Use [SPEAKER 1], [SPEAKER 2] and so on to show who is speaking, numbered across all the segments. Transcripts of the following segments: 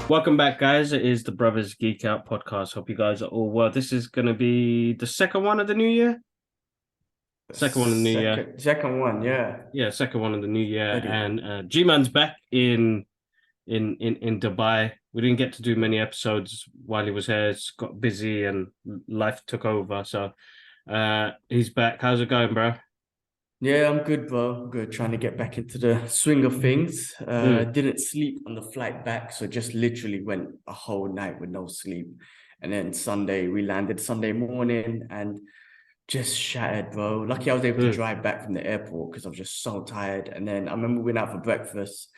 [SPEAKER 1] Welcome back, guys. It is the Brothers Geek Out podcast. Hope you guys are all well. This is going to be the second one of the new year. Second one of the new year.
[SPEAKER 2] Second one, yeah.
[SPEAKER 1] Yeah, second one of the new year.
[SPEAKER 2] Ready.
[SPEAKER 1] And G-Man's back in Dubai. We didn't get to do many episodes while he was here. It's got busy and life took over. So he's back. How's it going, bro?
[SPEAKER 2] Yeah, I'm good, bro. Good. Trying to get back into the swing of things. Didn't sleep on the flight back, so just literally went a whole night with no sleep. And then Sunday, we landed Sunday morning and just shattered, bro. Lucky I was able to drive back from the airport because I was just so tired. And then I remember we went out for breakfast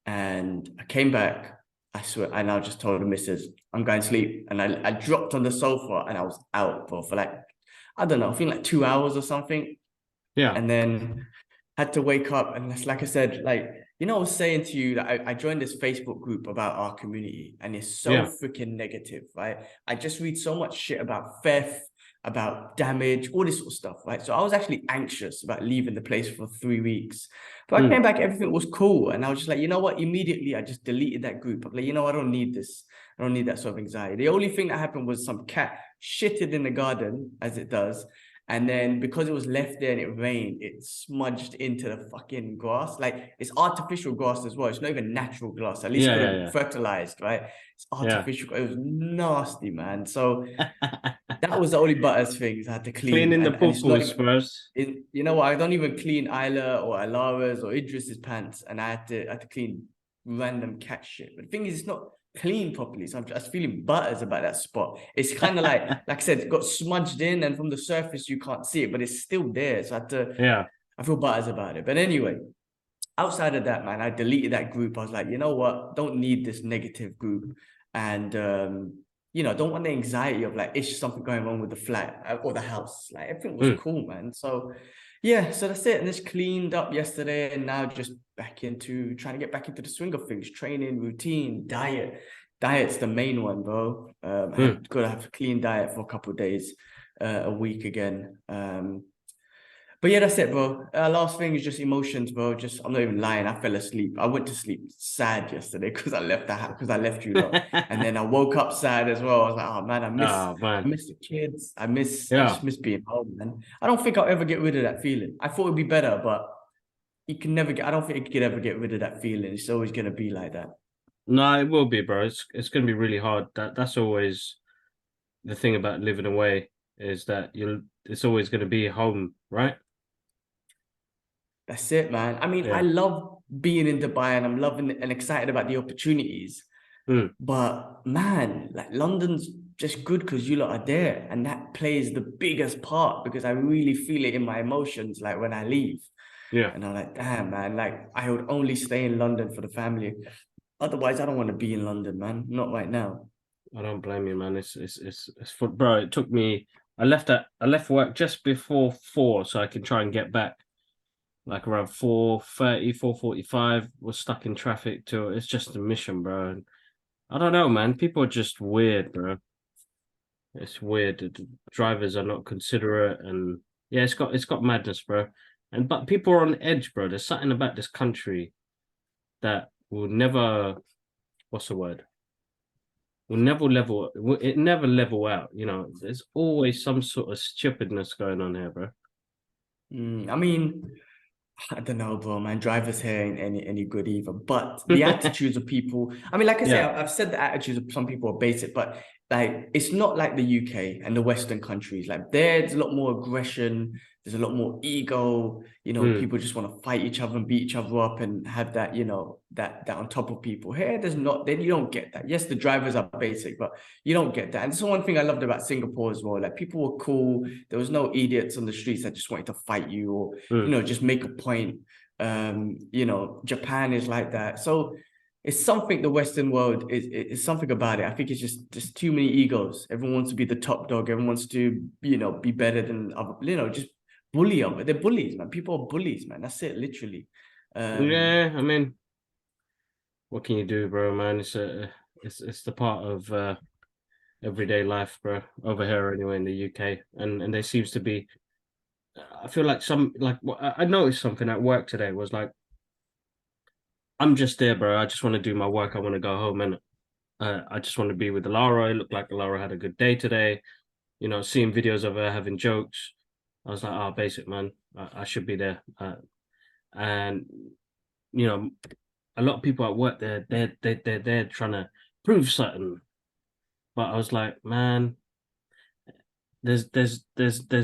[SPEAKER 2] and I came back, I swear, and I just told the missus, I'm going to sleep. And I dropped on the sofa and I was out, bro, for like, I don't know, I think like 2 hours or something.
[SPEAKER 1] Yeah.
[SPEAKER 2] And then had to wake up. And that's like I said, like, I was saying to you that I joined this Facebook group about our community and it's so freaking negative, right? I just read so much shit about theft, about damage, all this sort of stuff, right? So I was actually anxious about leaving the place for 3 weeks. But I came back, everything was cool. And I was just like, you know what? Immediately, I just deleted that group. I'm like, I don't need this. I don't need that sort of anxiety. The only thing that happened was some cat shitted in the garden, as it does. And then because it was left there and it rained, it smudged into the fucking grass. Like it's artificial grass as well. It's not even natural grass. At least fertilized, right? It's artificial. It was nasty, man. So that was the only butters things I had to clean.
[SPEAKER 1] Cleaning the poo-poos first.
[SPEAKER 2] You know what? I don't even clean Isla or Alara's or Idris's pants, and I had to clean random cat shit. But the thing is, it's not clean properly, so I'm just feeling butters about that spot. It's kind of like I said, it got smudged in, and from the surface you can't see it, but it's still there. So I had to. I feel butters about it. But anyway, outside of that, man, I deleted that group. I was like, you know what? Don't need this negative group, and don't want the anxiety of like, is something going wrong with the flat or the house? Like everything was cool, man. So yeah, so that's it. And just cleaned up yesterday, and now just trying to get back into the swing of things, training, routine, diet. Diet's the main one, bro. I've got to have a clean diet for a couple of days, a week again. But yeah, that's it, bro. Last thing is just emotions, bro. I'm not even lying. I fell asleep. I went to sleep sad yesterday because I left the house, because I left you lot. And then I woke up sad as well. I was like, oh man, I miss the kids. I just miss being home, man. I don't think I'll ever get rid of that feeling. I thought it'd be better, but I don't think you could ever get rid of that feeling. It's always gonna be like that.
[SPEAKER 1] No, it will be, bro. It's gonna be really hard. That's always the thing about living away, is that it's always gonna be home, right?
[SPEAKER 2] That's it, man. I mean, I love being in Dubai and I'm loving and excited about the opportunities. But man, like London's just good because you lot are there. And that plays the biggest part because I really feel it in my emotions, like when I leave.
[SPEAKER 1] Yeah.
[SPEAKER 2] And I'm like, damn, man, like I would only stay in London for the family. Otherwise, I don't want to be in London, man. Not right now.
[SPEAKER 1] I don't blame you, man. It's for, bro. It took me. I left work just before 4, so I can try and get back. Like around 4:30, 4:45, was stuck in traffic till it's just a mission, bro. And I don't know, man. People are just weird, bro. It's weird. The drivers are not considerate, and yeah, it's got madness, bro. But people are on edge, bro. There's something about this country that will never. What's the word? Will never level. It never level out. There's always some sort of stupidness going on here, bro.
[SPEAKER 2] I mean, I don't know, bro, man. Drivers here ain't any good either. But the attitudes of people, I mean, like I say, I've said the attitudes of some people are basic, but like it's not like the UK and the Western countries. Like there's a lot more aggression, there's a lot more ego. People just want to fight each other and beat each other up and have that, that on top of people. Here, there's not. Then you don't get that. Yes, the drivers are basic, but you don't get that. And that's one thing I loved about Singapore as well. Like people were cool. There was no idiots on the streets that just wanted to fight you or just make a point. Japan is like that. So it's something the Western world is something about it. I think it's just too many egos. Everyone wants to be the top dog. Everyone wants to, be better than other, just bully them. They're bullies, man. People are bullies, man. That's it, literally.
[SPEAKER 1] Yeah, I mean, what can you do, bro, man? It's the part of everyday life, bro, over here anyway in the UK, and there seems to be. I feel like I noticed something at work today was like I'm just there, bro. I just want to do my work. I want to go home, and I just want to be with Lara. It looked like Lara had a good day today. You know, seeing videos of her having jokes. I was like, oh, basic man. I should be there. And you know, a lot of people at work, they're trying to prove something. But I was like, man, there's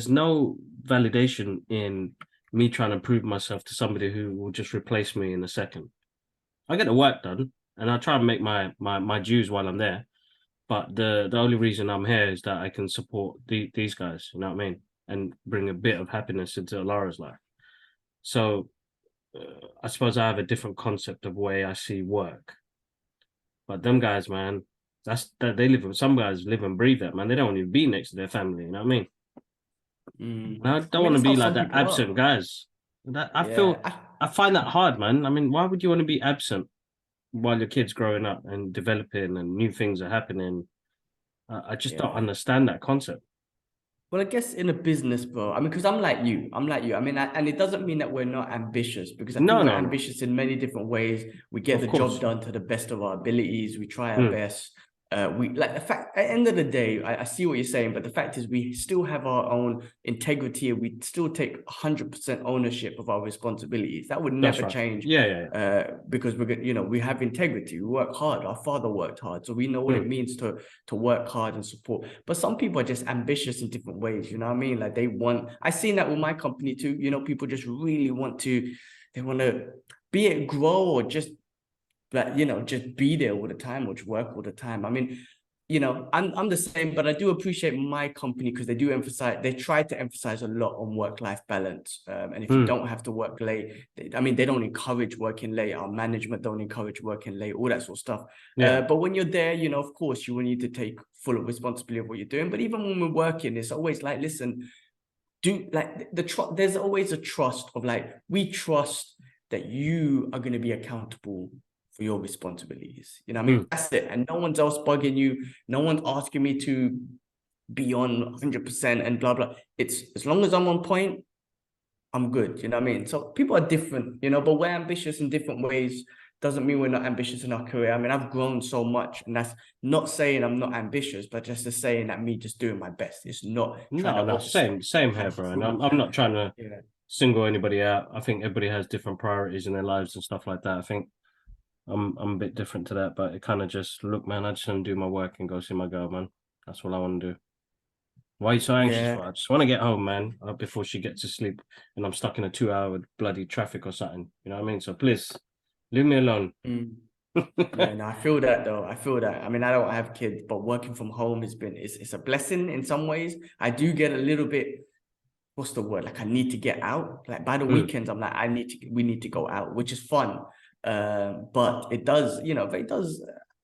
[SPEAKER 1] no validation in me trying to prove myself to somebody who will just replace me in a second. I get the work done, and I try and make my dues while I'm there. But the only reason I'm here is that I can support these guys. You know what I mean? And bring a bit of happiness into Lara's life. So I suppose I have a different concept of way I see work. But them guys, man, that's that they live. Some guys live and breathe that, man. They don't want to be next to their family. You know what I mean? And I
[SPEAKER 2] I
[SPEAKER 1] don't
[SPEAKER 2] mean,
[SPEAKER 1] want to
[SPEAKER 2] that's how
[SPEAKER 1] be like
[SPEAKER 2] some
[SPEAKER 1] that
[SPEAKER 2] people are.
[SPEAKER 1] absent guys. That I
[SPEAKER 2] Yeah,
[SPEAKER 1] feel I find that hard, man. I mean, why would you want to be absent while your kid's growing up and developing and new things are happening? I just don't
[SPEAKER 2] yeah.
[SPEAKER 1] understand that concept.
[SPEAKER 2] Well, I guess in a business, bro. I mean, because I'm like you. I'm like you. I mean, and it doesn't mean that we're not ambitious, because I think
[SPEAKER 1] No,
[SPEAKER 2] we're
[SPEAKER 1] no, no.
[SPEAKER 2] ambitious in many different ways. We get
[SPEAKER 1] Of
[SPEAKER 2] the job
[SPEAKER 1] course.
[SPEAKER 2] done to the best of our abilities. We try our
[SPEAKER 1] Mm,
[SPEAKER 2] best. We like the fact at the end of the day, I see what you're saying, but the fact is we still have our own integrity, and we still take 100% ownership of our responsibilities. That would
[SPEAKER 1] that's
[SPEAKER 2] never
[SPEAKER 1] right.
[SPEAKER 2] change.
[SPEAKER 1] Yeah, yeah,
[SPEAKER 2] Because we have integrity. We work hard. Our father worked hard, so we know
[SPEAKER 1] yeah.
[SPEAKER 2] what it means to work hard and support. But some people are just ambitious in different ways. You know what I mean? Like I've seen that with my company too. People just really they want to be it grow or just like, just be there all the time or just work all the time. I mean, I'm the same, but I do appreciate my company because they try to emphasize a lot on work-life balance. And if you
[SPEAKER 1] Mm,
[SPEAKER 2] don't have to work late, they don't encourage working late. Our management don't encourage working late, all that sort of stuff.
[SPEAKER 1] yeah.
[SPEAKER 2] But when you're there, of course, you will need to take full responsibility of what you're doing. But even when we're working, it's always like, listen, there's always a trust of like, we trust that you are going to be accountable for your responsibilities. You know what I mean?
[SPEAKER 1] Mm.
[SPEAKER 2] That's it. And no one's else bugging you. No one's asking me to be on 100% and blah, blah. It's as long as I'm on point, I'm good. You know what I mean? So people are different, but we're ambitious in different ways. Doesn't mean we're not ambitious in our career. I mean, I've grown so much, and that's not saying I'm not ambitious, but just saying that me just doing my best. It's not trying
[SPEAKER 1] No,
[SPEAKER 2] to
[SPEAKER 1] no, same here,
[SPEAKER 2] have
[SPEAKER 1] bro. And
[SPEAKER 2] proof.
[SPEAKER 1] I'm not trying to
[SPEAKER 2] Yeah.
[SPEAKER 1] single anybody out. I think everybody has different priorities in their lives and stuff like that. I think I'm a bit different to that, but it kind of just look, man. I just want to do my work and go see my girl, man. That's all I want to do. Why are you so anxious
[SPEAKER 2] Yeah.
[SPEAKER 1] for? I just want to get home, man, before she gets to sleep, and I'm stuck in a 2 hour bloody traffic or something. You know what I mean? So please, leave me alone.
[SPEAKER 2] Mm. Yeah, no, I feel that though. I feel that. I mean, I don't have kids, but working from home it's a blessing in some ways. I do get a little bit, what's the word? Like I need to get out. Like by the
[SPEAKER 1] Mm.
[SPEAKER 2] weekends, I'm like, we need to go out, which is fun. But it does.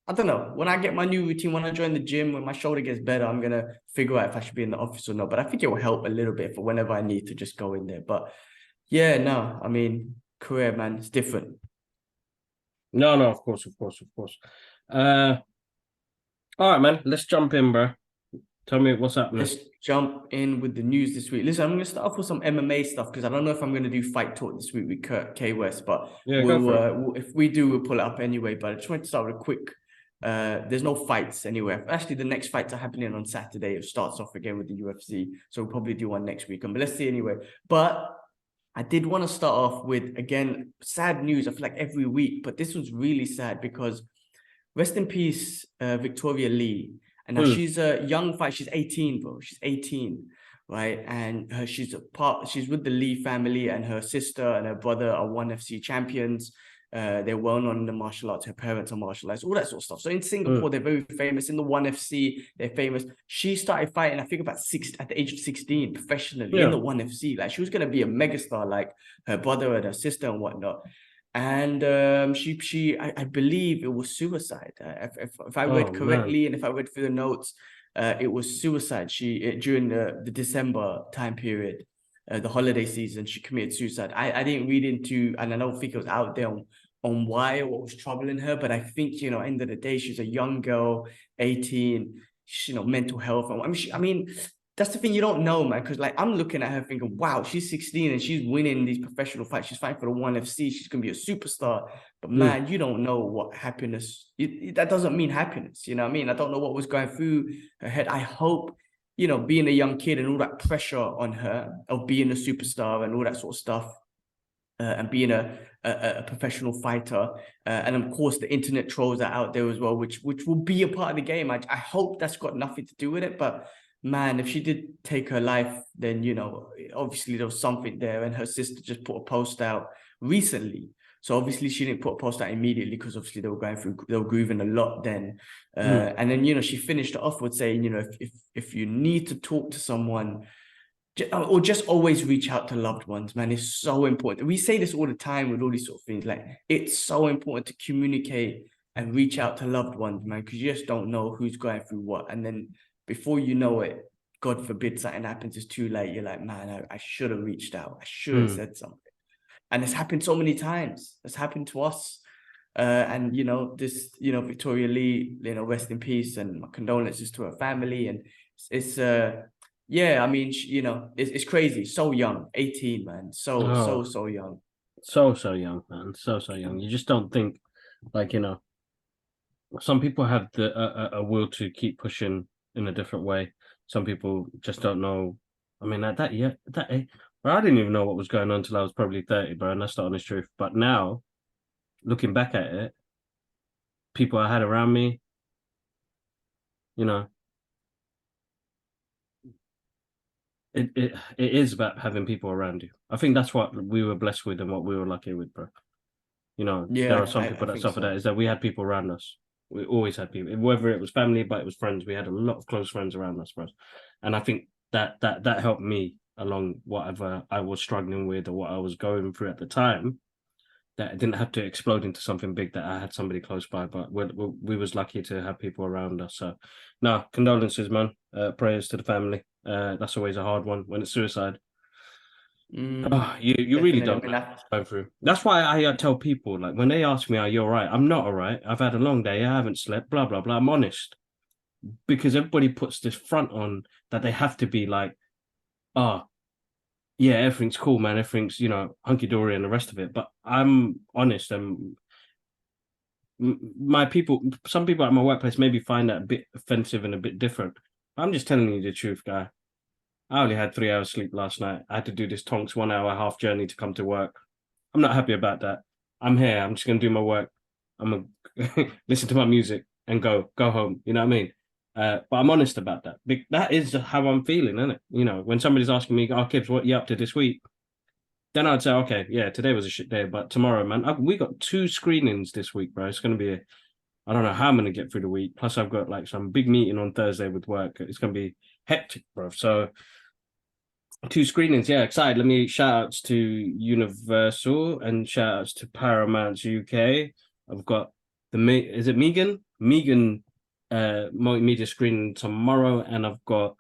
[SPEAKER 2] I don't know. When I get my new routine, when I join the gym, when my shoulder gets better, I'm gonna figure out if I should be in the office or not. But I think it will help a little bit for whenever I need to just go in there. But yeah, no, I mean, career, man, it's different.
[SPEAKER 1] No, no, of course, of course, of course. Uh, all right, man. Let's jump in, bro. Tell me what's happening.
[SPEAKER 2] Let's jump in with the news this week. Listen, I'm going to start off with some MMA stuff because I don't know if I'm going to do fight talk this week with Kurt K West, but
[SPEAKER 1] Yeah, go for it.
[SPEAKER 2] if we do, we'll pull it up anyway. But I just wanted to start with a quick. There's no fights anywhere. Actually, the next fights are happening on Saturday. It starts off again with the UFC, so we'll probably do one next week. But let's see anyway. But I did want to start off with, again, sad news. I feel like every week, but this was really sad because rest in peace, Victoria Lee. And now
[SPEAKER 1] Mm.
[SPEAKER 2] she's a young fight. She's 18, bro. She's 18, right? And she's with the Lee family, and her sister and her brother are ONE FC champions. They're well known in the martial arts. Her parents are martial arts, all that sort of stuff. So in Singapore,
[SPEAKER 1] Mm.
[SPEAKER 2] they're very famous. In the ONE FC, they're famous. She started fighting, I think, at the age of 16, professionally in
[SPEAKER 1] Yeah.
[SPEAKER 2] the ONE FC. Like she was gonna be a megastar, like her brother and her sister and whatnot. And I believe it was suicide. If I read
[SPEAKER 1] Oh man.
[SPEAKER 2] correctly, and if I read through the notes, it was suicide. During the December time period, the holiday season, she committed suicide. I didn't read into, and I don't think it was out there on why or what was troubling her, but I think, end of the day, she's a young girl, 18. mental health. And I mean, that's the thing you don't know, man. Because like I'm looking at her thinking, wow, she's 16 and she's winning these professional fights. She's fighting for the ONE FC. She's gonna be a superstar. But man, you don't know what happiness. That doesn't mean happiness. You know what I mean? I don't know what was going through her head. I hope, being a young kid and all that pressure on her of being a superstar and all that sort of stuff, and being a professional fighter, and of course the internet trolls are out there as well, which will be a part of the game. I hope that's got nothing to do with it, but man, if she did take her life, then obviously there was something there. And her sister just put a post out recently, so obviously she didn't put a post out immediately because obviously they were grieving a lot then, and then she finished it off with saying, if you need to talk to someone, or just always reach out to loved ones, man. It's so important. We say this all the time with all these sort of things. Like, it's so important to communicate and reach out to loved ones, man, because you just don't know who's going through what. And then before you know it, God forbid something happens, it's too late. You're like, man, I should have reached out. I should have said something. And it's happened so many times. It's happened to us. And Victoria Lee, rest in peace, and my condolences to her family. And it's yeah, I mean, it's crazy. So young, 18, man. So young.
[SPEAKER 1] So young, man. So young. You just don't think, like, some people have a will to keep pushing in a different way. Some people just don't know. I mean, at that age, bro, I didn't even know what was going on until I was probably 30, bro, and that's the honest truth. But now, looking back at it, people I had around me, it is about having people around you. I think that's what we were blessed with and what we were lucky with, bro.
[SPEAKER 2] Yeah,
[SPEAKER 1] there are some people that suffer that, is that we had people around us. We always had people, whether it was family, but it was friends. We had a lot of close friends around us, bro. And I think that helped me along whatever I was struggling with or what I was going through at the time. That it didn't have to explode into something big, that I had somebody close by, but we was lucky to have people around us. So, no, condolences, man. Prayers to the family. That's always a hard one when it's suicide. You really don't know what I'm going through. That's why I tell people, like, when they ask me, "Are you all right?" I'm not all right. I've had a long day. I haven't slept. Blah blah blah. I'm honest, because everybody puts this front on that they have to be like, "Oh, yeah, everything's cool, man. Everything's hunky dory and the rest of it." But I'm honest, and my people, some people at my workplace maybe find that a bit offensive and a bit different. I'm just telling you the truth, guy. I only had 3 hours sleep last night. I had to do this Tonks 1 hour half journey to come to work. I'm not happy about that. I'm here. I'm just gonna do my work. I'm gonna listen to my music and go home. You know what I mean? But I'm honest about that. That is how I'm feeling, isn't it? When somebody's asking me, "Oh, Kibbs, what you up to this week?" Then I'd say, "Okay, yeah, today was a shit day, but tomorrow, man, we got 2 screenings this week, bro. It's gonna be I don't know how I'm gonna get through the week. Plus, I've got like some big meeting on Thursday with work. It's gonna be hectic, bro. So." 2 screenings, yeah, excited. Let me shout outs to Universal and shout outs to Paramount UK. I've got is it Megan multimedia screening tomorrow, and I've got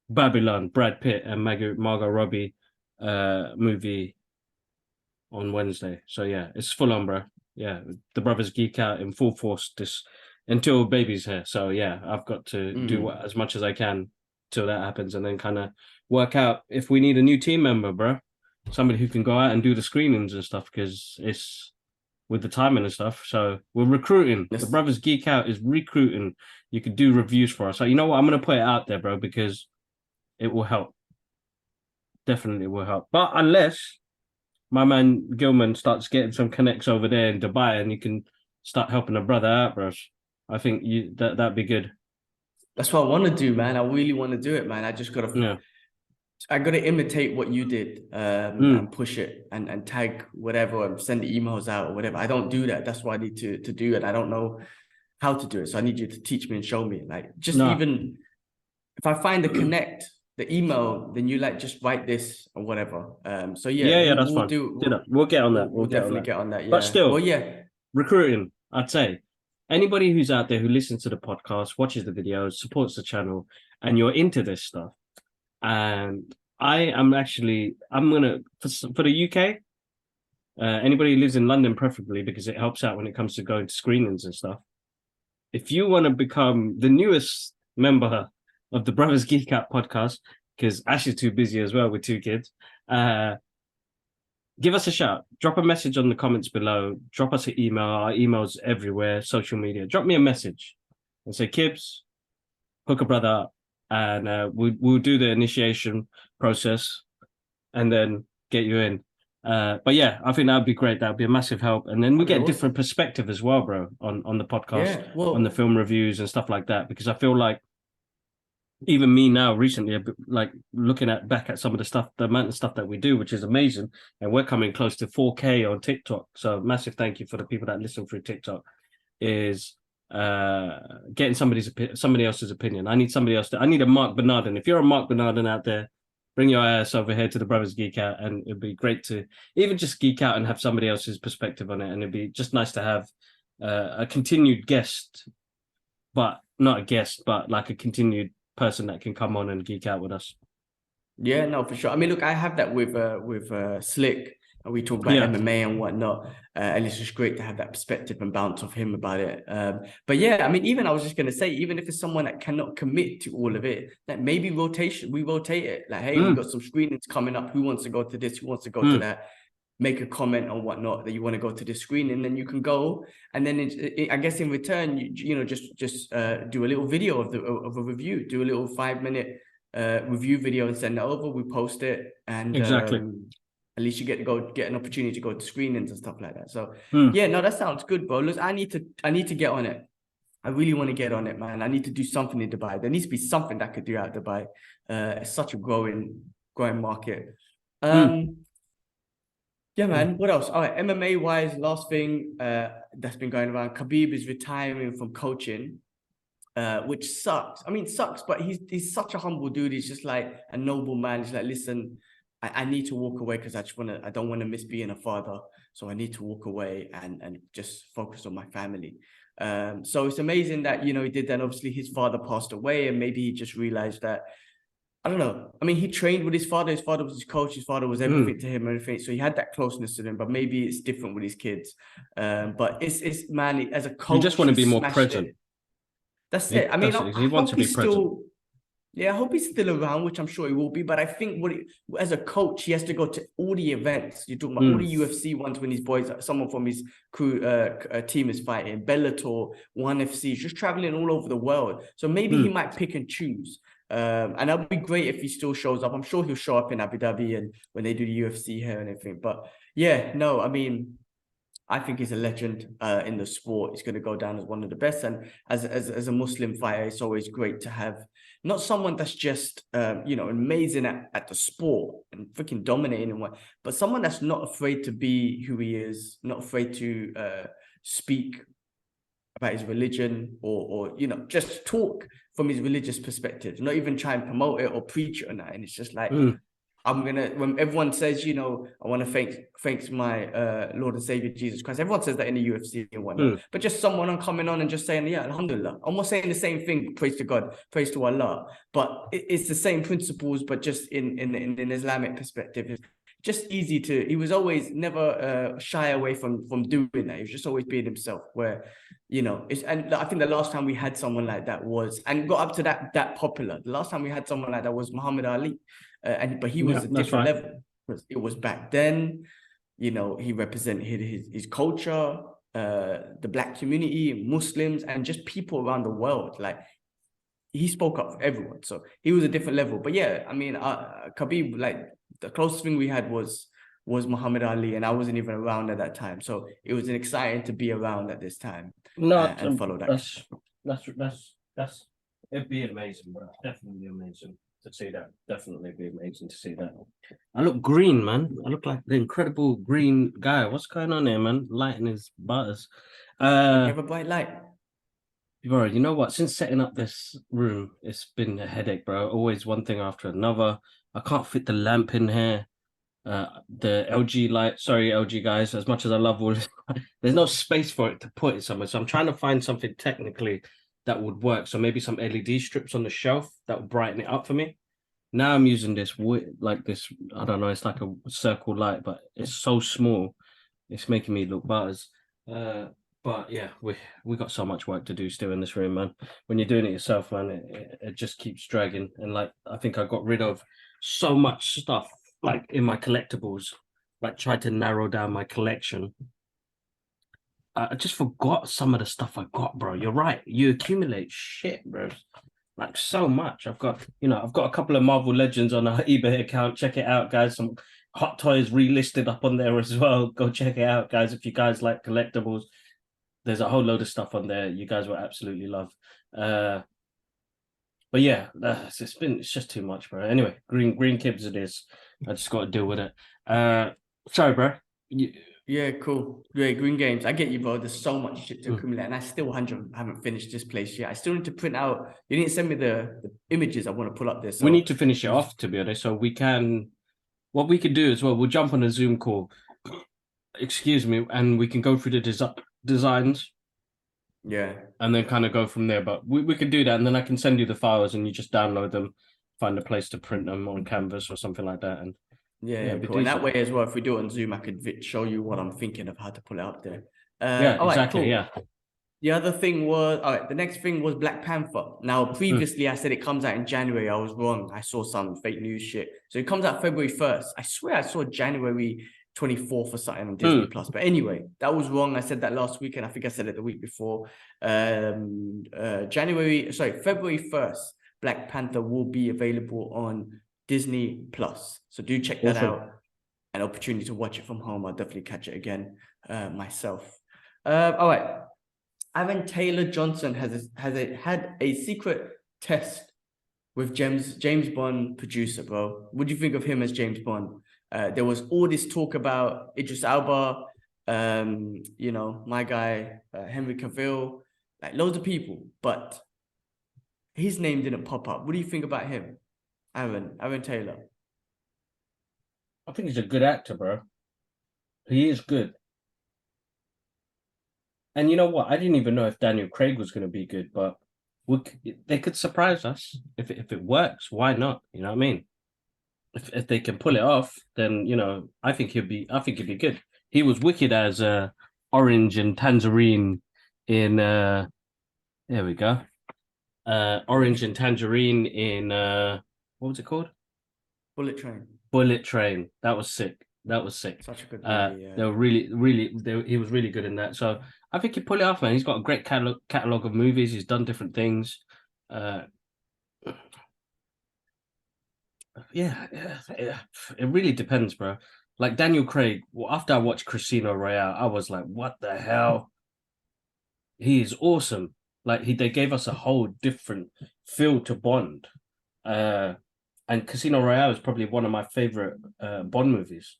[SPEAKER 1] Babylon, Brad Pitt and Margot Robbie movie on Wednesday. So yeah, it's full on, bro. Yeah, the brothers geek out in full force this until baby's here. So yeah, I've got to do as much as I can till that happens, and then kind of work out if we need a new team member, bro. Somebody who can go out and do the screenings and stuff, because it's with the timing and stuff. So we're recruiting.
[SPEAKER 2] Yes.
[SPEAKER 1] The Brothers Geek Out is recruiting. You could do reviews for us. So you know what? I'm gonna put it out there, bro, because it will help. Definitely will help. But unless my man Gilman starts getting some connects over there in Dubai and you can start helping a brother out, bro, I think that'd be good.
[SPEAKER 2] That's what I want to do, man. I really want to do it, man. I just gotta imitate what you did, and push it and tag whatever and send the emails out or whatever. I don't do that. That's why I need to do it. I don't know how to do it. So I need you to teach me and show me. Like, even if I find the connect, the email, then you just write this or whatever. So yeah,
[SPEAKER 1] that's fine. We'll get on that.
[SPEAKER 2] We'll definitely get on that. Yeah.
[SPEAKER 1] But still,
[SPEAKER 2] well, yeah,
[SPEAKER 1] recruiting, I'd say. Anybody who's out there who listens to the podcast, watches the videos, supports the channel, and you're into this stuff, and I'm gonna for the UK. Anybody who lives in London, preferably, because it helps out when it comes to going to screenings and stuff. if you want to become the newest member of the Brothers Geek Out podcast, because Ash is too busy as well with 2 kids, give us a shout. Drop a message on the comments below. Drop us an email. Our emails everywhere, social media. Drop me a message and say, Kibbs, hook a brother up, and we'll do the initiation process and then get you in. But yeah, I think that'd be great. That'd be a massive help, and then we get a different perspective as well, bro, on the podcast,
[SPEAKER 2] Yeah, well,
[SPEAKER 1] on the film reviews and stuff like that. Because I feel like even me now, recently, like looking at back at some of the stuff, the amount of stuff that we do, which is amazing, and we're coming close to 4K on TikTok. So massive thank you for the people that listen through TikTok. Is getting somebody else's opinion. I need somebody else. I need a Mark Bernardin. If you're a Mark Bernardin out there, bring your ass over here to the Brothers Geek Out, and it'd be great to even just geek out and have somebody else's perspective on it. And it'd be just nice to have a continued guest, but not a guest, but like a continued person that can come on and geek out with us.
[SPEAKER 2] yeah, no, for sure. I mean, look, I have that with Slick, and we talk about MMA and whatnot, and it's just great to have that perspective and bounce off him about it. But yeah, I mean, even I was just gonna say, even if it's someone that cannot commit to all of it, like maybe we rotate it. Like, hey, we got some screenings coming up. Who wants to go to this? Who wants to go to that? Make a comment on whatnot that you want to go to this screen, and then you can go. And then I guess in return, you know, just do a little video of a review, do a little 5-minute review video and send it over. We post it, and
[SPEAKER 1] exactly.
[SPEAKER 2] At least you get an opportunity to go to screenings and stuff like that. So yeah, no, that sounds good, bro. Look, I need to get on it. I really want to get on it, man. I need to do something in Dubai. There needs to be something that I could do out of Dubai. It's such a growing market. Yeah, man. What else? All right, MMA wise, last thing that's been going around. Khabib is retiring from coaching, which sucks. I mean, sucks, but he's such a humble dude. He's just like a noble man. He's like, listen, I need to walk away because I don't want to miss being a father. So I need to walk away and just focus on my family. So it's amazing that, you know, he did that. Obviously, his father passed away, and maybe he just realized that, I don't know. I mean, he trained with his father. His father was his coach. His father was everything to him, everything. So he had that closeness to him. But maybe it's different with his kids. But it's man, as a coach,
[SPEAKER 1] you just want to be more present.
[SPEAKER 2] That's it. I mean,
[SPEAKER 1] he wants to be present.
[SPEAKER 2] Yeah, I hope he's still around, which I'm sure he will be. But I think as a coach, he has to go to all the events. You're talking about all the UFC ones when his boys, someone from his crew team is fighting, Bellator, ONE FC, just traveling all over the world. So maybe he might pick and choose. And that'd be great if he still shows up. I'm sure he'll show up in Abu Dhabi and when they do the UFC here and everything. But yeah, no, I mean, I think he's a legend in the sport. He's going to go down as one of the best. And as a Muslim fighter, it's always great to have not someone that's just you know, amazing at the sport and freaking dominating and what, but someone that's not afraid to be who he is, not afraid to speak about his religion or you know, just talk from his religious perspective, not even try and promote it or preach it or that. And it's just like, when everyone says, you know, I want to thank my Lord and Savior Jesus Christ. Everyone says that in the UFC and whatnot. But just someone coming on and just saying, yeah, alhamdulillah. Almost saying the same thing, praise to God, praise to Allah. But it's the same principles, but just in an Islamic perspective. It's just easy to, he was always never shy away from doing that. He was just always being himself, where, you know, and I think the last time we had someone like that was, and got up to that popular. The last time we had someone like that was Muhammad Ali. But he was a different level. It was back then, you know, he represented his culture, the Black community, Muslims, and just people around the world. Like, he spoke up for everyone. So he was a different level. But yeah, I mean, Khabib, like, the closest thing we had was Muhammad Ali, and I wasn't even around at that time. So it was exciting to be around at this time and follow that.
[SPEAKER 1] That's it'd be amazing, bro. Definitely amazing to see that. Definitely be amazing to see that. I look green, man. I look like the incredible green guy. What's going on there, man? Lighting his butters.
[SPEAKER 2] You have a bright light.
[SPEAKER 1] Bro, you know what? Since setting up this room, it's been a headache, bro. Always one thing after another. I can't fit the lamp in here. The LG light, sorry, LG guys, as much as I love all this, there's no space for it to put it somewhere. So I'm trying to find something technically that would work. So maybe some LED strips on the shelf that would brighten it up for me. Now I'm using this like this, I don't know, it's like a circle light, but it's so small. It's making me look butters. But yeah, we got so much work to do still in this room, man. When you're doing it yourself, man, it just keeps dragging. And like, I think I got rid of so much stuff, like in my collectibles, like tried to narrow down my collection. I just forgot some of the stuff I got, bro. You're right. You accumulate shit, bro. Like so much. I've got a couple of Marvel Legends on our eBay account. Check it out, guys. Some Hot Toys relisted up on there as well. Go check it out, guys. If you guys like collectibles, there's a whole load of stuff on there you guys will absolutely love. Uh, but yeah, it's just too much, bro. Anyway, green kibs it is. I just got to deal with it. Sorry, bro. You,
[SPEAKER 2] Yeah, cool. Great, Green Games. I get you, bro. There's so much shit to accumulate, and I still haven't finished this place yet. I still need to print out. You didn't send me the images I want to pull up there.
[SPEAKER 1] we
[SPEAKER 2] So
[SPEAKER 1] need to finish it off, to be honest. So we can. What we could do as well, we'll jump on a Zoom call. Excuse me, and we can go through the designs
[SPEAKER 2] yeah,
[SPEAKER 1] and then kind of go from there. But we could do that, and then I can send you the files, and you just download them, find a place to print them on Canvas or something like that, and
[SPEAKER 2] yeah,
[SPEAKER 1] yeah,
[SPEAKER 2] yeah,
[SPEAKER 1] it'd be
[SPEAKER 2] cool. And that
[SPEAKER 1] decent.
[SPEAKER 2] way as well, if we do it on Zoom, I could show you what I'm thinking of how to pull it up there.
[SPEAKER 1] Yeah,
[SPEAKER 2] All right,
[SPEAKER 1] exactly.
[SPEAKER 2] cool.
[SPEAKER 1] Yeah.
[SPEAKER 2] The other thing was, all right, the next thing was Black Panther. Now,
[SPEAKER 1] Mm.
[SPEAKER 2] previously I said it comes out in January. I was wrong. I saw some fake news shit. So it comes out February 1st. I swear I saw January 24th or something on Disney
[SPEAKER 1] Mm.
[SPEAKER 2] Plus. But anyway, that was wrong. I said that last week, and I think I said it the week before. February 1st, Black Panther will be available on Disney Plus. So do check that
[SPEAKER 1] Awesome.
[SPEAKER 2] out. An opportunity to watch it from home. I'll definitely catch it again myself. All right. Aaron Taylor Johnson had a secret test with James Bond producer, bro. What do you think of him as James Bond? There was all this talk about Idris Elba, my guy Henry Cavill, like loads of people, but his name didn't pop up. What do you think about him, Aaron Taylor?
[SPEAKER 1] I think he's a good actor, bro. He is good. And you know what? I didn't even know if Daniel Craig was going to be good, but they could surprise us if it works. Why not? You know what I mean? If they can pull it off, then I think he'd be good. He was wicked as Orange and Tangerine in there we go. Orange and Tangerine in what was it called?
[SPEAKER 2] Bullet Train.
[SPEAKER 1] Bullet Train. That was sick. That was sick.
[SPEAKER 2] Such a good movie,
[SPEAKER 1] They
[SPEAKER 2] yeah.
[SPEAKER 1] were he was really good in that. So I think he pull it off, man. He's got a great catalog of movies. He's done different things. Uh, yeah, it really depends, bro. Like Daniel Craig. Well, after I watched Casino Royale, I was like, what the hell? He is awesome. Like they gave us a whole different feel to Bond. Uh, and Casino Royale is probably one of my favorite Bond movies.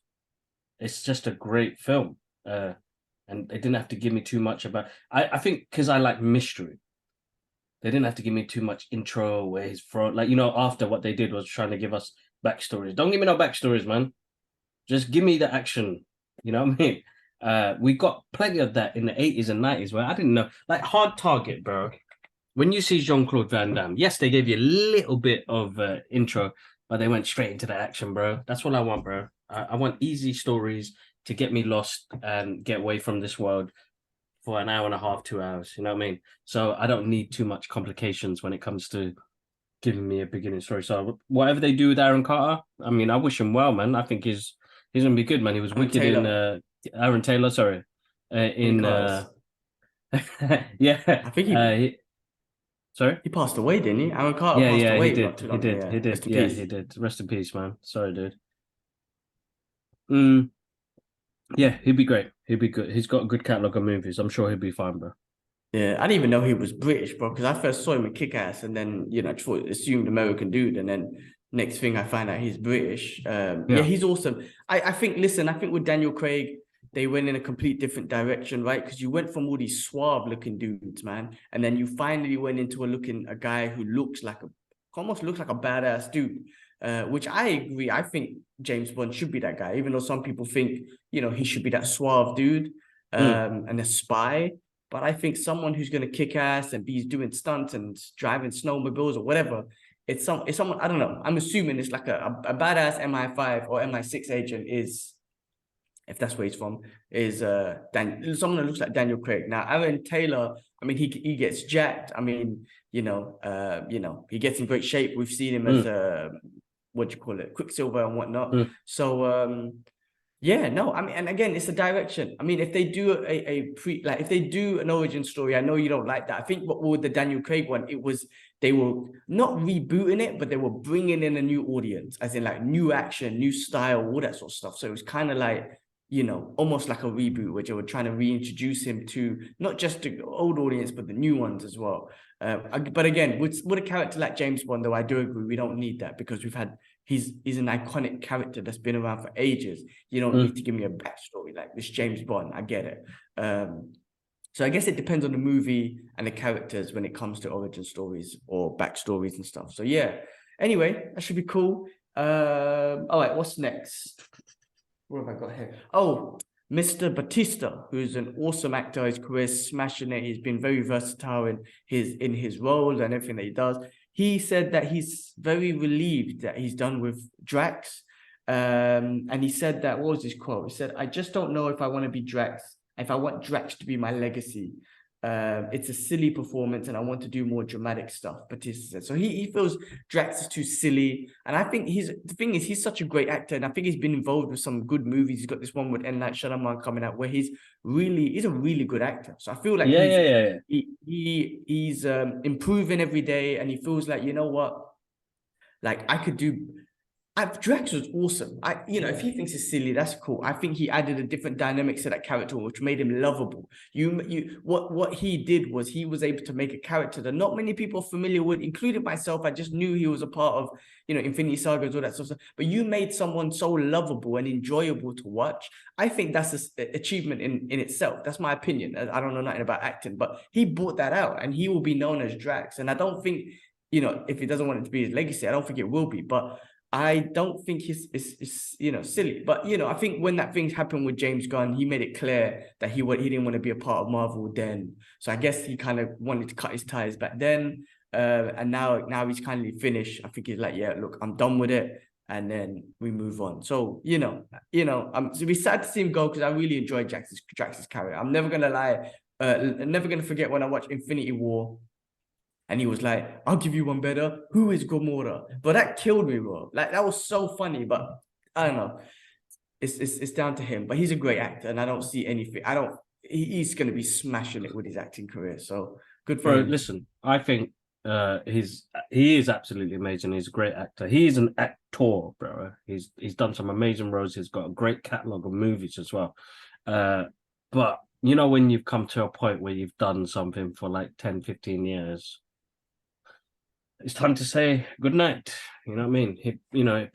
[SPEAKER 1] It's just a great film. And they didn't have to give me too much about. I think because I like mystery, they didn't have to give me too much intro where he's from. Like after what they did was trying to give us backstories. Don't give me no backstories, man. Just give me the action. You know what I mean? We got plenty of that in the 80s and 90s where I didn't know, like Hard Target, bro. When you see Jean-Claude Van Damme, yes, they gave you a little bit of intro, but they went straight into the action, bro. That's what I want, bro. I want easy stories to get me lost and get away from this world for an hour and a half, 2 hours. You know what I mean? So I don't need too much complications when it comes to giving me a beginning story. So whatever they do with Aaron Carter, I mean, I wish him well, man. I think he's gonna be good, man. He was
[SPEAKER 2] Aaron
[SPEAKER 1] wicked in
[SPEAKER 2] Taylor,
[SPEAKER 1] Aaron Taylor, sorry,
[SPEAKER 2] in
[SPEAKER 1] in
[SPEAKER 2] Cars.
[SPEAKER 1] yeah,
[SPEAKER 2] I think he
[SPEAKER 1] sorry.
[SPEAKER 2] he passed away, didn't he? Aaron Carter
[SPEAKER 1] Yeah,
[SPEAKER 2] passed
[SPEAKER 1] yeah, he
[SPEAKER 2] away not
[SPEAKER 1] did.
[SPEAKER 2] too
[SPEAKER 1] He
[SPEAKER 2] long ago.
[SPEAKER 1] did.
[SPEAKER 2] Yeah,
[SPEAKER 1] He did.
[SPEAKER 2] rest in
[SPEAKER 1] Yeah,
[SPEAKER 2] peace.
[SPEAKER 1] he did. Rest in peace, man. Sorry, dude. Mm, yeah, he'd be great. He'd be good. He's got a good catalog of movies. I'm sure he'd be fine, bro.
[SPEAKER 2] Yeah, I didn't even know he was British, bro, because I first saw him in Kick-Ass, and then assumed American dude, and then next thing I find out he's British. Yeah,
[SPEAKER 1] Yeah.
[SPEAKER 2] he's awesome. I think. Listen, I think with Daniel Craig, they went in a complete different direction, right? Because you went from all these suave-looking dudes, man, and then you finally went into a guy who almost looks like a badass dude. Which I agree. I think James Bond should be that guy, even though some people think he should be that suave dude,
[SPEAKER 1] Mm,
[SPEAKER 2] and a spy. But I think someone who's going to kick ass and be doing stunts and driving snowmobiles or whatever, it's someone, I don't know. I'm assuming it's like a badass MI5 or MI6 agent is if that's where he's from, is someone that looks like Daniel Craig. Now, Aaron Taylor, I mean, he gets jacked. I mean, he gets in great shape. We've seen him as
[SPEAKER 1] Mm,
[SPEAKER 2] what do you call it, Quicksilver and whatnot.
[SPEAKER 1] mm,
[SPEAKER 2] So yeah, no, I mean, and again, it's a direction. I mean, if they do if they do an origin story, I know you don't like that. I think what with the Daniel Craig one, it was they were not rebooting it, but they were bringing in a new audience, as in like new action, new style, all that sort of stuff. So it was kind of like, almost like a reboot, where they were trying to reintroduce him to not just the old audience, but the new ones as well. But again, with a character like James Bond, though, I do agree we don't need that, because he's an iconic character that's been around for ages. You don't need
[SPEAKER 1] mm.
[SPEAKER 2] to give me a backstory like this James Bond. I get it. So I guess it depends on the movie and the characters when it comes to origin stories or backstories and stuff. So yeah. Anyway, that should be cool. All right, what's next? What have I got here? Oh, Mr. Batista, who's an awesome actor. His career smashing it. He's been very versatile in his roles and everything that he does. He said that he's very relieved that he's done with Drax. And he said that, what was his quote? He said, "I just don't know if I want to be Drax, if I want Drax to be my legacy. It's a silly performance and I want to do more dramatic stuff," Batista said. So he feels Drax is too silly. And I think the thing is, he's such a great actor. And I think he's been involved with some good movies. He's got this one with M. Night Shyamalan coming out where he's a really good actor. So I feel like
[SPEAKER 1] Yeah, yeah, yeah, yeah.
[SPEAKER 2] he's improving every day. And he feels like, you know what? Like I could do Drax was awesome. If he thinks it's silly, that's cool. I think he added a different dynamic to that character, which made him lovable. What he did was he was able to make a character that not many people are familiar with, including myself. I just knew he was a part of, Infinity Sagas, all that sort of stuff. But you made someone so lovable and enjoyable to watch. I think that's an achievement in itself. That's my opinion. I don't know nothing about acting, but he brought that out, and he will be known as Drax. And I don't think, if he doesn't want it to be his legacy, I don't think it will be. But I don't think it's silly, but I think when that thing happened with James Gunn, he made it clear that he didn't want to be a part of Marvel then. So I guess he kind of wanted to cut his ties back then, and now he's kind of finished. I think he's like, yeah, look, I'm done with it, and then we move on. So so be sad to see him go, because I really enjoyed Drax's character. I'm never gonna lie, never gonna forget when I watched Infinity War. And he was like, "I'll give you one better. Who is Gamora?" But that killed me, bro. Like that was so funny. But I don't know. It's down to him. But he's a great actor, and I don't see anything. He's going to be smashing it with his acting career. So good for
[SPEAKER 1] Bro,
[SPEAKER 2] him.
[SPEAKER 1] listen, I think he is absolutely amazing. He's a great actor. He's an actor, bro. He's done some amazing roles. He's got a great catalogue of movies as well. But when you've come to a point where you've done something for like 10, 15 years, it's time to say good night. You know what I mean?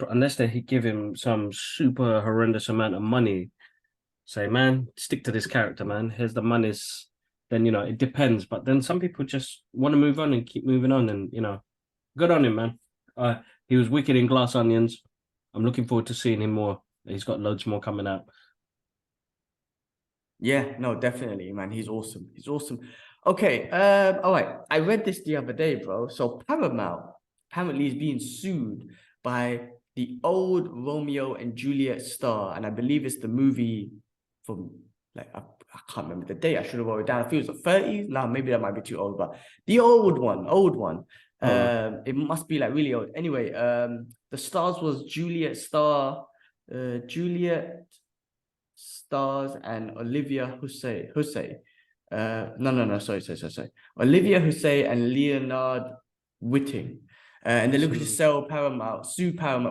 [SPEAKER 1] Unless they give him some super horrendous amount of money, say, man, stick to this character, man. Here's the monies. Then it depends. But then some people just want to move on and keep moving on, and good on him, man. He was wicked in Glass Onions. I'm looking forward to seeing him more. He's got loads more coming out.
[SPEAKER 2] Yeah, no, definitely, man. He's awesome. He's awesome. Okay. All right. I read this the other day, bro. So Paramount apparently is being sued by the old Romeo and Juliet star, and I believe it's the movie from like I can't remember the date. I should have wrote it down. I feel it was the 30s. No, maybe that might be too old, but the old one. It must be like really old. Anyway, the stars was Juliet Stars and Olivia Hussey. No, sorry. Olivia Hussey and Leonard Whiting. And they're looking to sue Paramount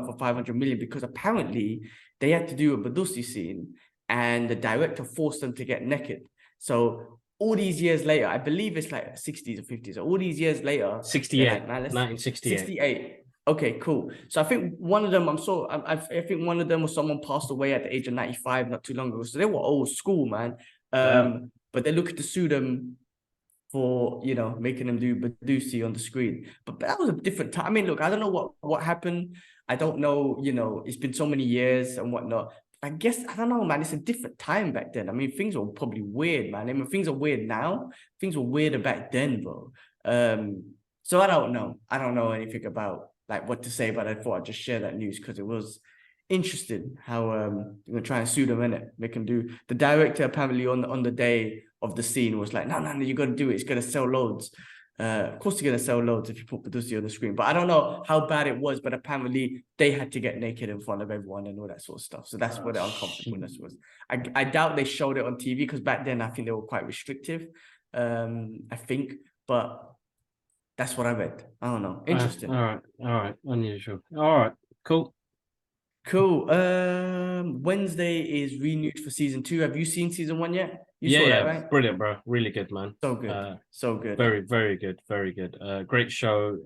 [SPEAKER 2] for 500 million, because apparently they had to do a Badusi scene and the director forced them to get naked. So all these years later, I believe it's like 60s or 50s, all these years later,
[SPEAKER 1] 68,
[SPEAKER 2] they're like, man,
[SPEAKER 1] 1968.
[SPEAKER 2] 68. Okay, cool. So I think one of them, I think one of them was someone passed away at the age of 95 not too long ago. So they were old school, man.
[SPEAKER 1] Wow.
[SPEAKER 2] But they're looking to sue them for making them do Badusi on the screen. But that was a different time. I mean, look, I don't know what happened. I don't know. It's been so many years and whatnot. I guess I don't know, man. It's a different time back then. I mean, things were probably weird, man. I mean, things are weird now. Things were weirder back then, bro. So I don't know. I don't know anything about like what to say, but I thought I'd just share that news because interesting how you're gonna try and sue them, innit? They can do. The director apparently on the day of the scene was like, no, you got to do it. It's gonna sell loads. Of course, you're gonna sell loads if you put Badusi on the screen. But I don't know how bad it was. But apparently, they had to get naked in front of everyone and all that sort of stuff. So that's
[SPEAKER 1] Oh,
[SPEAKER 2] where the uncomfortableness was. I doubt they showed it on TV because back then I think they were quite restrictive. I think, but that's what I read. I don't know. Interesting.
[SPEAKER 1] all right, unusual. All right, cool.
[SPEAKER 2] Cool. Wednesday is renewed for season 2. Have you seen season 1 yet? You saw that,
[SPEAKER 1] Yeah,
[SPEAKER 2] right?
[SPEAKER 1] brilliant, bro. Really good, man.
[SPEAKER 2] So good. So good.
[SPEAKER 1] Very, very good, very good. Great show.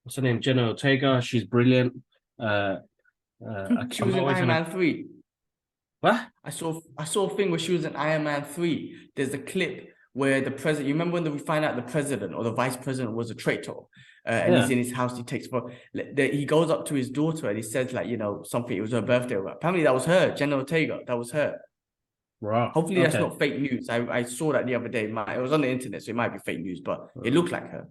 [SPEAKER 1] What's her name? Jenna Ortega. She's brilliant.
[SPEAKER 2] She
[SPEAKER 1] I'm
[SPEAKER 2] was in
[SPEAKER 1] always
[SPEAKER 2] Iron
[SPEAKER 1] gonna.
[SPEAKER 2] Man 3.
[SPEAKER 1] What?
[SPEAKER 2] I saw a thing where she was in Iron Man 3. There's a clip where the president, you remember when we find out the president or the vice president was a traitor, and he's
[SPEAKER 1] Yeah.
[SPEAKER 2] in his house, he takes for he goes up to his daughter and he says, like, something, it was her birthday. Apparently that was her, Jenna Ortega. That was her.
[SPEAKER 1] Right.
[SPEAKER 2] Hopefully that's
[SPEAKER 1] Okay.
[SPEAKER 2] not fake news. I saw that the other day. It was on the internet, so it might be fake news, but it
[SPEAKER 1] Uh,
[SPEAKER 2] looked like her.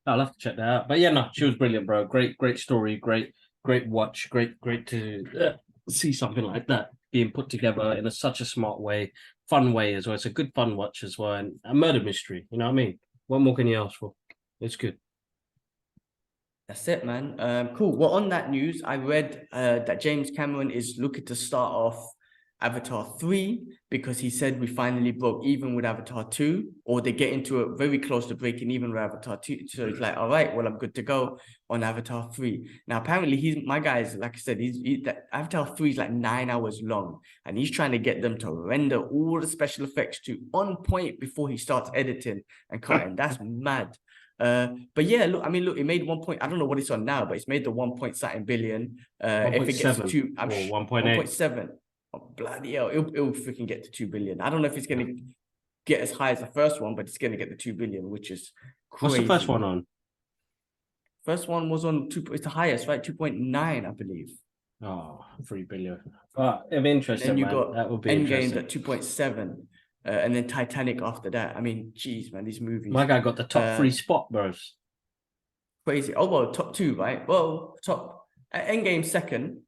[SPEAKER 1] I'll have to check that out. But yeah, no, she was brilliant, bro. Great story. Great watch. Great to see something like that being put together in such a smart way, fun way as well. It's a good fun watch as well, and a murder mystery. You know what I mean? What more can you ask for? It's good.
[SPEAKER 2] That's it, man. Cool. Well, on that news, I read that James Cameron is looking to start off Avatar 3 because he said we finally broke even with Avatar 2, or they get into it very close to breaking even with Avatar 2. So he's like, all right, well, I'm good to go on Avatar 3. Now, apparently, my guy is, like I said, that Avatar 3 is like 9 hours long, and he's trying to get them to render all the special effects to on point before he starts editing and cutting. That's mad. But yeah, look, I mean, look, it made 1 point. I don't know what it's on now, but it's made the 1 point something billion. If it gets to
[SPEAKER 1] 1.7
[SPEAKER 2] two, I'm
[SPEAKER 1] or
[SPEAKER 2] 1.7.
[SPEAKER 1] 1.8.
[SPEAKER 2] Oh, bloody hell, it'll freaking get to 2 billion. I don't know if it's gonna get as high as the first one, but it's gonna get to 2 billion, which is
[SPEAKER 1] What's the first
[SPEAKER 2] crazy.
[SPEAKER 1] one on?
[SPEAKER 2] First one was on two. It's the highest, right? 2.9, I believe.
[SPEAKER 1] Oh, 3 billion. It'd be
[SPEAKER 2] And then
[SPEAKER 1] interesting,
[SPEAKER 2] you
[SPEAKER 1] man.
[SPEAKER 2] got
[SPEAKER 1] That would be
[SPEAKER 2] Endgame's
[SPEAKER 1] interesting.
[SPEAKER 2] at 2.7, and then Titanic after that. I mean, geez, man, these
[SPEAKER 1] My
[SPEAKER 2] movies.
[SPEAKER 1] guy got the top three spot, bros.
[SPEAKER 2] Crazy. Oh, well, top 2, right? Well, Endgame second,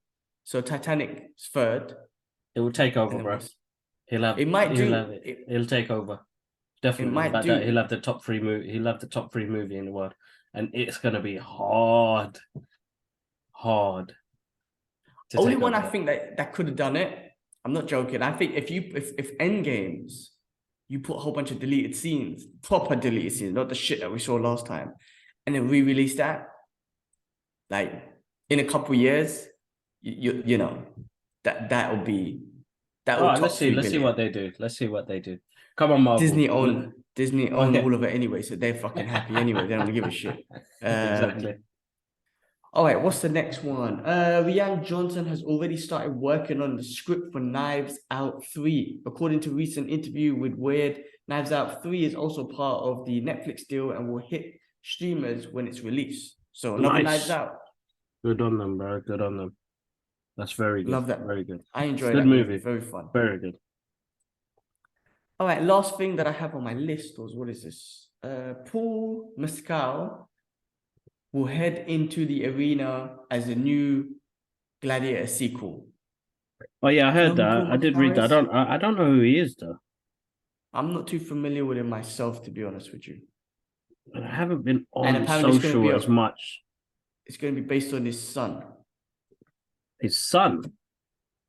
[SPEAKER 2] so Titanic's third,
[SPEAKER 1] It will take
[SPEAKER 2] and
[SPEAKER 1] over,
[SPEAKER 2] then
[SPEAKER 1] bro.
[SPEAKER 2] what's
[SPEAKER 1] He'll have
[SPEAKER 2] it might
[SPEAKER 1] he'll
[SPEAKER 2] do
[SPEAKER 1] have it.
[SPEAKER 2] it,
[SPEAKER 1] He'll take over.
[SPEAKER 2] it
[SPEAKER 1] Definitely.
[SPEAKER 2] might
[SPEAKER 1] About that, he'll
[SPEAKER 2] do.
[SPEAKER 1] have the top three movie. He'll have the top three movie in the world, and it's gonna be hard to
[SPEAKER 2] Only
[SPEAKER 1] take
[SPEAKER 2] one I
[SPEAKER 1] over.
[SPEAKER 2] think that could have done it. I'm not joking. I think if Endgames, you put a whole bunch of deleted scenes, proper deleted scenes, not the shit that we saw last time, and then re-release that, like in a couple years, you know, that
[SPEAKER 1] All
[SPEAKER 2] will
[SPEAKER 1] right,
[SPEAKER 2] top three
[SPEAKER 1] let's see what
[SPEAKER 2] billion.
[SPEAKER 1] they do. Let's see what they do. Come on, Marvel.
[SPEAKER 2] Disney own
[SPEAKER 1] Okay.
[SPEAKER 2] all of it anyway, so they're fucking happy anyway. They don't give a shit.
[SPEAKER 1] Exactly.
[SPEAKER 2] All right, what's the next one? Rian Johnson has already started working on the script for Knives Out 3. According to recent interview with Weird, Knives Out 3 is also part of the Netflix deal and will hit streamers when it's released. So another Knives
[SPEAKER 1] Nice.
[SPEAKER 2] Out.
[SPEAKER 1] Good on them, bro. Good on them. That's very good.
[SPEAKER 2] Love that.
[SPEAKER 1] Very good.
[SPEAKER 2] I enjoy
[SPEAKER 1] Good
[SPEAKER 2] that movie.
[SPEAKER 1] movie.
[SPEAKER 2] Very fun.
[SPEAKER 1] Very good.
[SPEAKER 2] All right, last thing that I have on my list was, what is this? Paul Mescal will head into the arena as a new Gladiator sequel.
[SPEAKER 1] Oh yeah, I
[SPEAKER 2] Do you
[SPEAKER 1] heard
[SPEAKER 2] know who
[SPEAKER 1] that.
[SPEAKER 2] Paul
[SPEAKER 1] I did
[SPEAKER 2] Mescal
[SPEAKER 1] read that.
[SPEAKER 2] is?
[SPEAKER 1] I don't know who he is though.
[SPEAKER 2] I'm not too familiar with him myself, to be honest with you.
[SPEAKER 1] I haven't been
[SPEAKER 2] And
[SPEAKER 1] on
[SPEAKER 2] apparently
[SPEAKER 1] social as much.
[SPEAKER 2] it's going to be based on his son,
[SPEAKER 1] His son.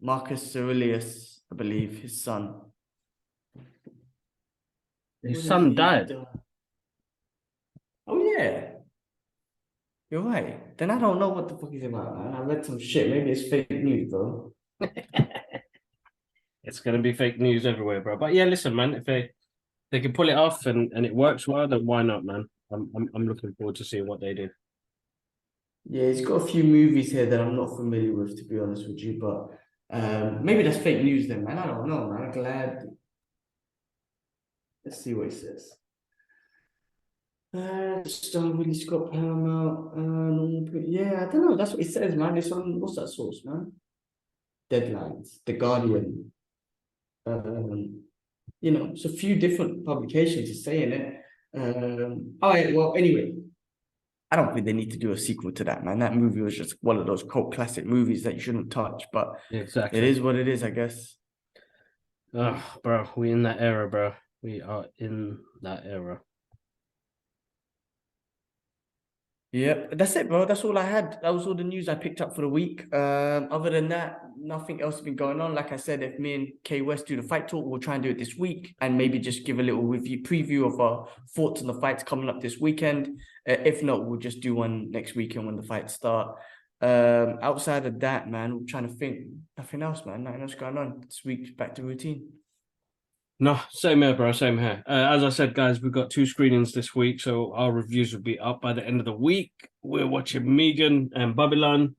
[SPEAKER 2] Marcus Aurelius, I believe, his son.
[SPEAKER 1] His
[SPEAKER 2] What has
[SPEAKER 1] son
[SPEAKER 2] he
[SPEAKER 1] died.
[SPEAKER 2] done? Oh yeah, you're right. Then I don't know what the fuck he's about, man. I read some shit. Maybe it's fake news, bro.
[SPEAKER 1] It's gonna be fake news everywhere, bro. But yeah, listen, man. If they can pull it off and it works well, then why not, man? I'm looking forward to seeing what they do.
[SPEAKER 2] Yeah, he's got a few movies here that I'm not familiar with, to be honest with you. But maybe that's fake news then, man. I don't know, man. I'm glad. Let's see what he says. Star Ridley Scott Paramount. Yeah, I don't know. That's what it says, man. It's on, what's that source, man? Deadlines, The Guardian. It's a few different publications are saying it. All right, well, anyway, I don't think they need to do a sequel to that, man. That movie was just one of those cult classic movies that you shouldn't touch. But it
[SPEAKER 1] Exactly.
[SPEAKER 2] is what it is, I guess.
[SPEAKER 1] Oh, bro, we in that era, bro. We are in that era.
[SPEAKER 2] Yep, that's it, bro. That's all I had. That was all the news I picked up for the week. Other than that, nothing else has been going on. Like I said, if me and K West do the fight talk, we'll try and do it this week and maybe just give a little preview of our thoughts on the fights coming up this weekend. If not, we'll just do one next weekend when the fights start. Outside of that, man, we're trying to think. Nothing else, man. Nothing else going on. This week's back to routine.
[SPEAKER 1] No, same here, bro. Same here. As I said, guys, we've got 2 screenings this week, so our reviews will be up by the end of the week. We're watching Megan and Babylon,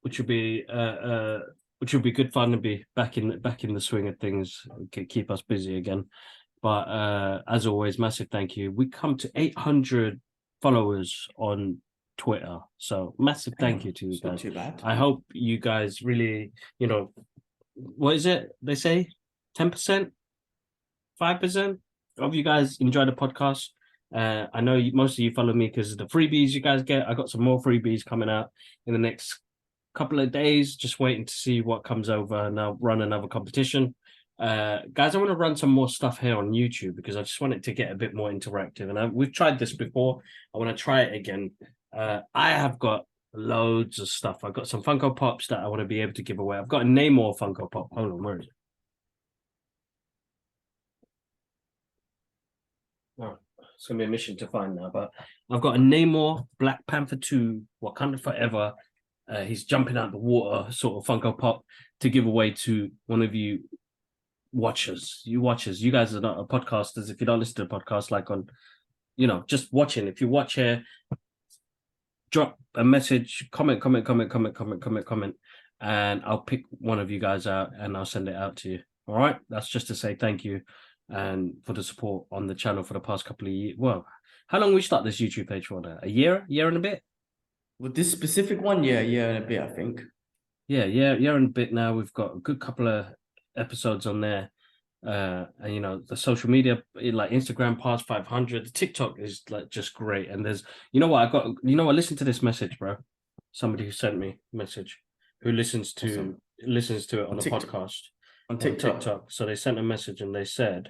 [SPEAKER 1] which will be good fun to be back in the swing of things. Keep us busy again. But as always, massive thank you. We come to 800 followers on Twitter, so massive thank you to you
[SPEAKER 2] It's
[SPEAKER 1] guys.
[SPEAKER 2] not too bad.
[SPEAKER 1] I hope you guys really, what is it they say? 10%? 5% of you guys enjoy the podcast. I know most of you follow me because of the freebies you guys get. I got some more freebies coming out in the next couple of days. Just waiting to see what comes over, and I'll run another competition. Guys, I want to run some more stuff here on YouTube because I just want it to get a bit more interactive. And we've tried this before. I want to try it again. I have got loads of stuff. I've got some Funko Pops that I want to be able to give away. I've got a Namor Funko Pop. Hold on, where is it? Oh, it's gonna be a mission to find now, but I've got a Namor Black Panther 2 Wakanda Forever. He's jumping out the water, sort of Funko Pop, to give away to one of you watchers. You guys are not podcasters. If you don't listen to the podcast, like on, just watching. If you watch here, drop a message, comment, and I'll pick one of you guys out and I'll send it out to you. All right, that's just to say thank you and for the support on the channel for the past couple of years. Well, how long we start this YouTube page for now? A year and a bit?
[SPEAKER 2] With this specific one, yeah, and a bit, I think.
[SPEAKER 1] Yeah, year and a bit now. We've got a good couple of episodes on there. And the social media, like Instagram past 500, the TikTok is like just great. And there's, listen to this message, bro. Somebody who sent me a message who listens to it on a podcast
[SPEAKER 2] on TikTok.
[SPEAKER 1] So they sent a message and they said,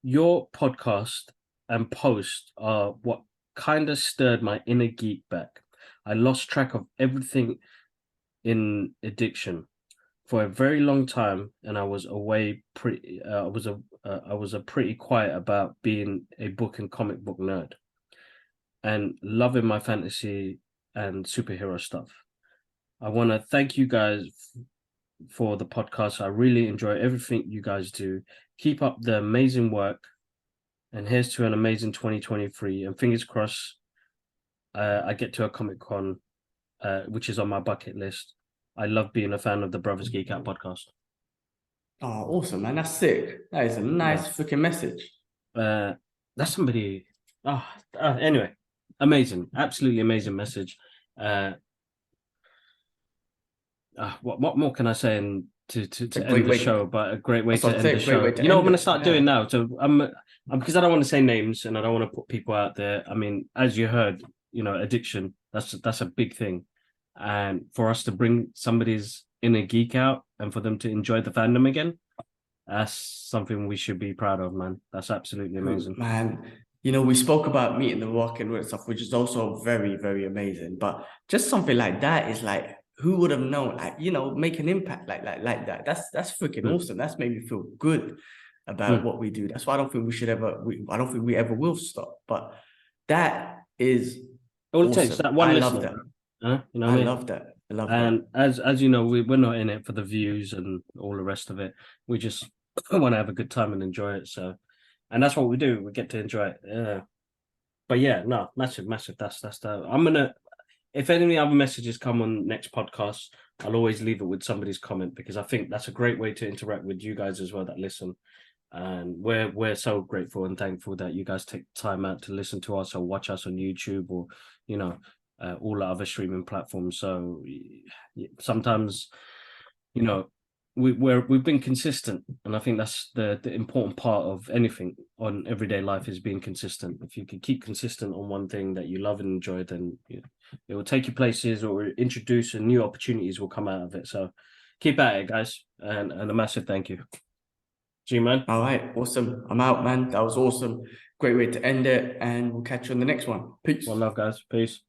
[SPEAKER 1] your podcast and post are what kind of stirred my inner geek back. I lost track of everything in addiction for a very long time, and I was away pretty. I was a pretty quiet about being a book and comic book nerd, and loving my fantasy and superhero stuff. I want to thank you guys for the podcast. I really enjoy everything you guys do. Keep up the amazing work, and here's to an amazing 2023. And fingers crossed, I get to a Comic-Con, which is on my bucket list. I love being a fan of the Brothers Geek Out podcast.
[SPEAKER 2] Oh, awesome, man. That's sick. That is a nice freaking message.
[SPEAKER 1] That's somebody. Anyway, amazing, absolutely amazing message. What more can I say to end the show? But a great way to end the show. You know what I'm going to start doing now? So I'm because I don't want to say names and I don't want to put people out there. I mean, as you heard, addiction. That's a big thing, and for us to bring somebody's inner geek out and for them to enjoy the fandom again, that's something we should be proud of, man. That's absolutely amazing,
[SPEAKER 2] man. We spoke about meeting the rock and stuff, which is also very, very amazing. But just something like that is like, who would have known? Like, make an impact like that. That's freaking awesome. That's made me feel good about what we do. That's why I don't think we should ever. I don't think we ever will stop. But that is
[SPEAKER 1] all it
[SPEAKER 2] awesome.
[SPEAKER 1] takes. That one
[SPEAKER 2] I
[SPEAKER 1] listener.
[SPEAKER 2] love that.
[SPEAKER 1] I
[SPEAKER 2] love that. I love
[SPEAKER 1] and
[SPEAKER 2] that.
[SPEAKER 1] as you know, we're not in it for the views and all the rest of it. We just want to have a good time and enjoy it. So, and that's what we do. We get to enjoy it. Yeah. But yeah, no, massive. That's the. I'm gonna. If any other messages come on next podcast, I'll always leave it with somebody's comment because I think that's a great way to interact with you guys as well that listen. And we're so grateful and thankful that you guys take time out to listen to us or watch us on YouTube or all the other streaming platforms. So sometimes, you know, we've been consistent, and I think that's the important part of anything on everyday life is being consistent. If you can keep consistent on one thing that you love and enjoy, then it will take you places or introduce and new opportunities will come out of it. So keep at it, guys, and a massive thank you. G man.
[SPEAKER 2] All right, awesome. I'm out, man. That was awesome. Great way to end it, and we'll catch you on the next one. Peace.
[SPEAKER 1] One love, guys. Peace.